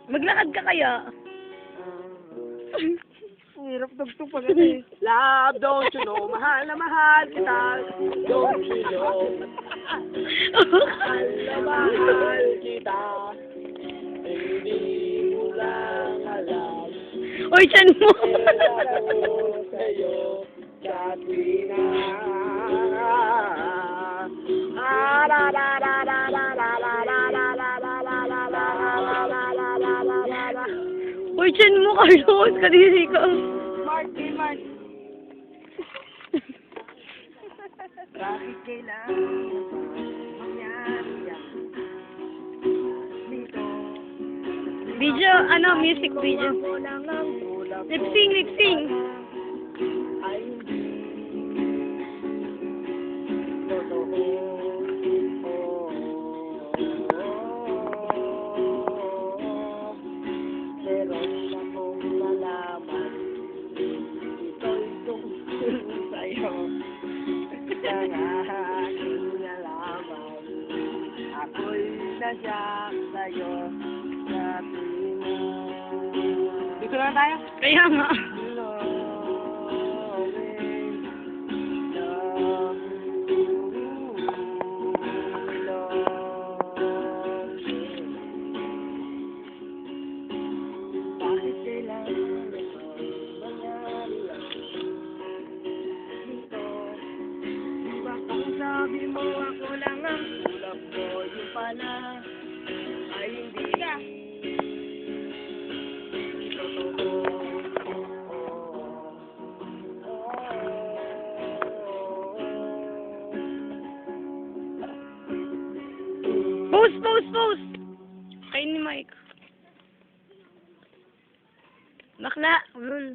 Maglakad ka kaya? Hirap tugtog pag ano eh. Love, don't you know, mahal na mahal kita. Don't you know, mahal na mahal kita. Hindi mo lang alam. Uy, tiyan mo! Ako sa'yo, Katrina. Uy, tiyan mo, Carlos! Kadiri ka! Mark, Mark. Bakit kailangan mangyari yan? Dito. Video, music video. Lip sing, lip sing! Ay hindi totoo. Meron akong nalaman. Ito'y tungkol sa'yo. Ang aking nalaman. Ako'y nasyak sa'yo. Katrina. Dito na tayo. Kaya nga. Bakit kailangan ito mangyari lang dito? Di ba kung sabi mo ako lang ang ulap mo, yung pala ay hindi totoo. Post, post, post! Kain ni Mike. Bakla, roll.